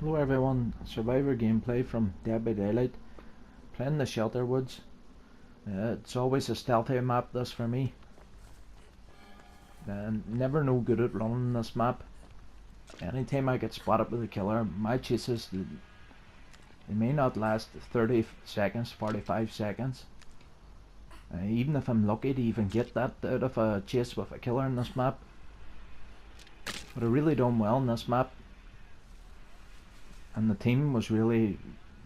Hello everyone, Survivor gameplay from Dead by Daylight. Playing the Shelter Woods. It's always a stealthy map, this for me. Never no good at running this map. Anytime I get spotted with a killer, my chases, they may not last 30 seconds, 45 seconds. Even if I'm lucky to even get that out of a chase with a killer in this map. But I really done well in this map. And the team was really,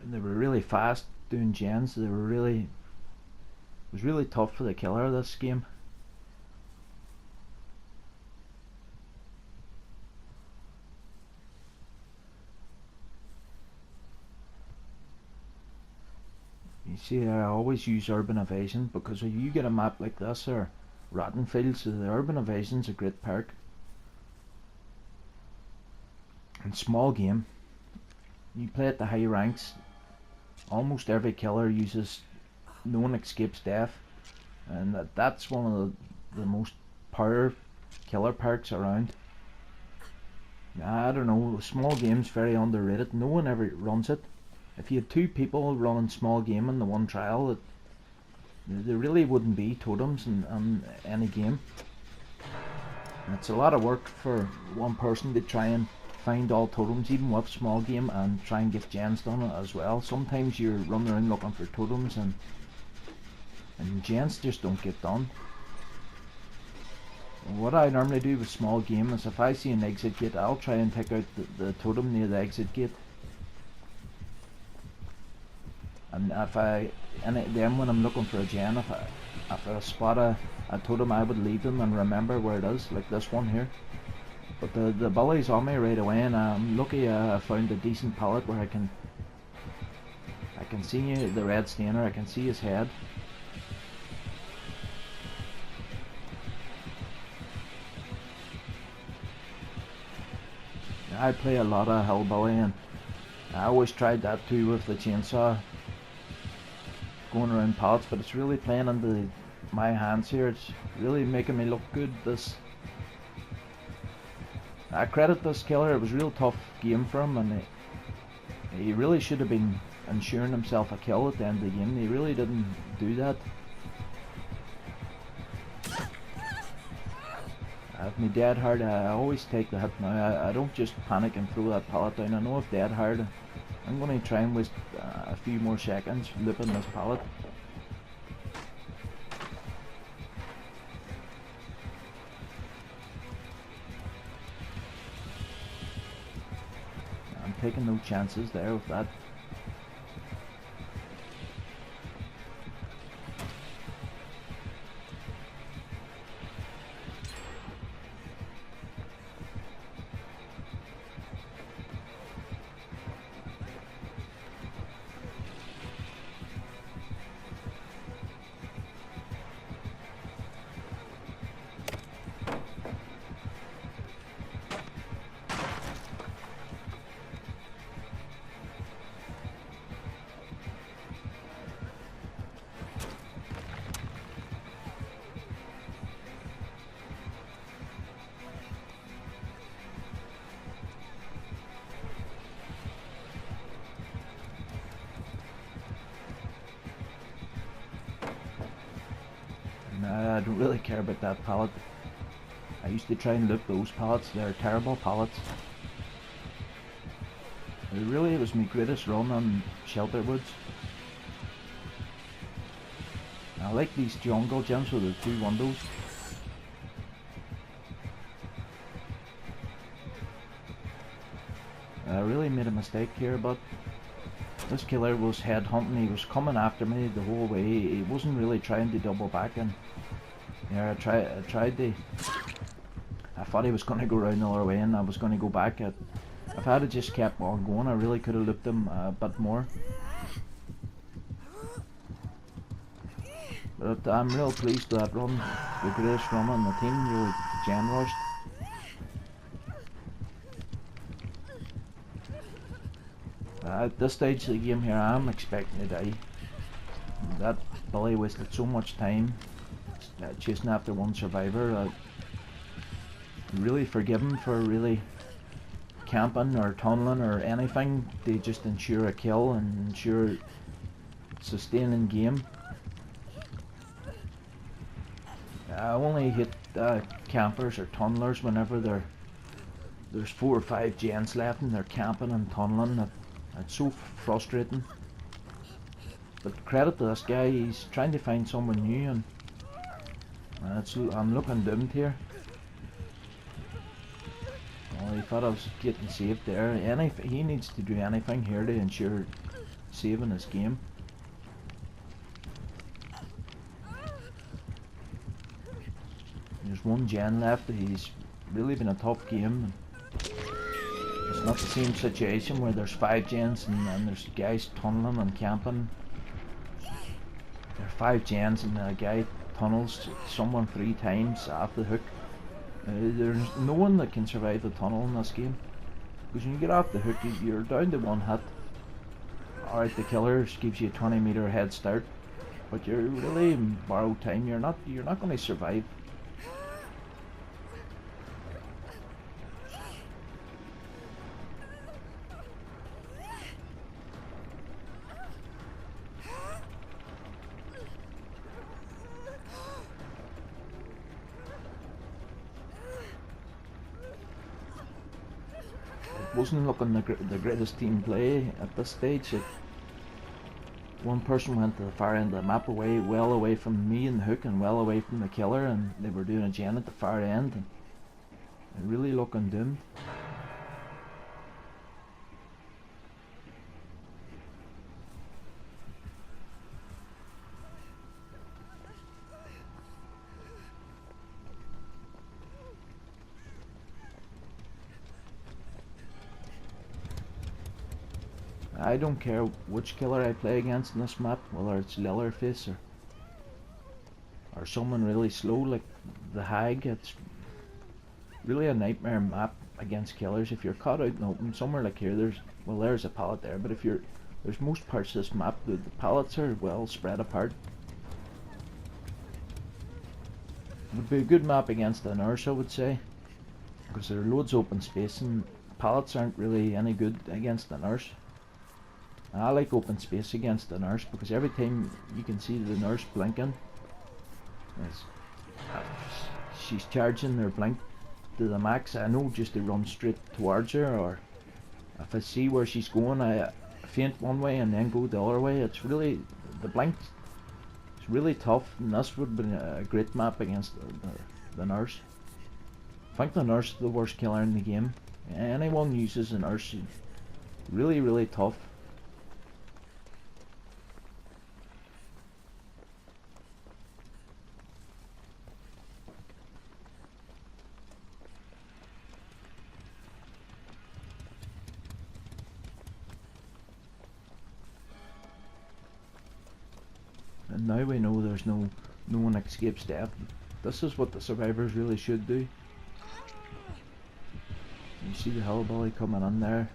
they were really fast doing gens. They were really, it was really tough for the killer this game. You see, I always use urban evasion because if you get a map like this or rotten fields, so the urban evasion's a great perk. And small game. You play at the high ranks, almost every killer uses no one escapes death, and that's one of the most power killer perks around. I don't know, small game's very underrated. No one ever runs it. If you had two people running small game in the one trial, there really wouldn't be totems in any game. And it's a lot of work for one person to try and find all totems, even with small game, and try and get gens done as well. Sometimes you're running around looking for totems and gens just don't get done. What I normally do with small game is if I see an exit gate, I'll try and take out the totem near the exit gate. And then when I'm looking for a gen, if I spot a totem, I would leave them and remember where it is, like this one here. But the bully's on me right away, and I'm lucky I found a decent pallet where I can see the red stainer, I can see his head. I play a lot of hillbilly, and I always tried that too with the chainsaw, going around pallets, but it's really playing into my hands here. It's really making me look good. I credit this killer. It was a real tough game for him, and he really should have been ensuring himself a kill at the end of the game. He really didn't do that. With me dead hard, I always take the hit now. I don't just panic and throw that pallet down. I know if dead hard, I'm going to try and waste a few more seconds looping this pallet. I'm taking no chances there with that. I don't really care about that pallet. I used to try and loop those pallets. They're terrible pallets. It was my greatest run on Shelter Woods. I like these jungle gems with the two windows. I really made a mistake here, but this killer was head hunting. He was coming after me the whole way. He wasn't really trying to double back, and yeah, I tried to. I thought he was going to go around the other way, and I was going to go back. If I had just kept on going, I really could have looped him a bit more. But I'm real pleased with that run, the greatest run on the team. Really gen rushed. At this stage of the game here, I'm expecting to die. That bully wasted so much time chasing after one survivor. Really forgive him for really camping or tunneling or anything to just ensure a kill and ensure sustaining game. I only hit campers or tunnelers whenever there's 4 or 5 gens left and they're camping and tunneling. It's so frustrating. But credit to this guy, he's trying to find someone new, and I'm looking doomed here. Well, he thought I was getting saved there. He needs to do anything here to ensure saving his game. There's 1 gen left. He's really been a tough game. It's not the same situation where there's 5 gens and there's guys tunneling and camping. There are 5 gens and the guy tunnels someone 3 times off the hook. There's no one that can survive the tunnel in this game, because when you get off the hook you're down to 1 hit. Alright, the killer gives you a 20-meter head start, but you're really in borrowed time. You're not going to survive. Wasn't looking the greatest team play at this stage. One person went to the far end of the map, well away from me and the hook, and well away from the killer, and they were doing a gen at the far end, and really looking doomed. I don't care which killer I play against in this map, whether it's Leatherface or someone really slow like the Hag. It's really a nightmare map against killers. If you're caught out in the open, somewhere like here, there's a pallet there, but there's most parts of this map, the pallets are well spread apart. It would be a good map against the nurse, I would say, because there are loads of open space, and pallets aren't really any good against the nurse. I like open space against the nurse, because every time you can see the nurse blinking, she's charging her blink to the max. I know just to run straight towards her, or if I see where she's going, I feint one way and then go the other way. It's really, the blink is really tough, and this would have been a great map against the nurse. I think the nurse is the worst killer in the game. Anyone uses a nurse, really tough. And now we know there's no one escapes death. This is what the survivors really should do. You see the hillbilly coming in there.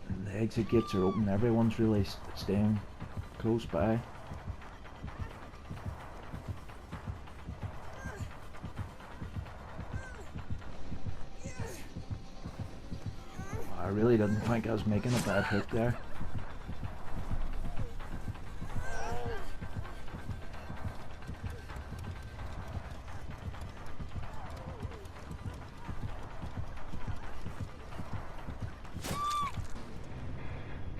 And the exit gates are open. Everyone's really staying close by. I really didn't think I was making a bad hit there.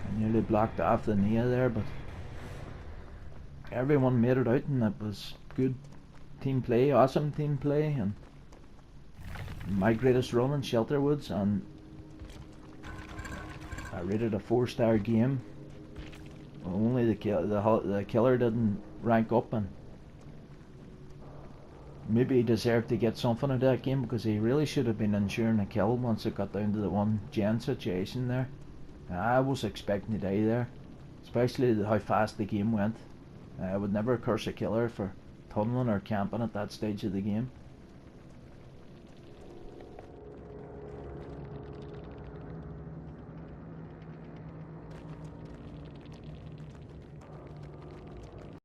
I nearly blocked off the Nia there, but everyone made it out, and it was good team play, awesome team play, and my greatest run in Shelterwoods, and I rated a 4-star game. Only the killer didn't rank up, and maybe he deserved to get something out of that game, because he really should have been ensuring a kill once it got down to the 1 gen situation there. I was expecting to die there, especially how fast the game went. I would never curse a killer for tunneling or camping at that stage of the game.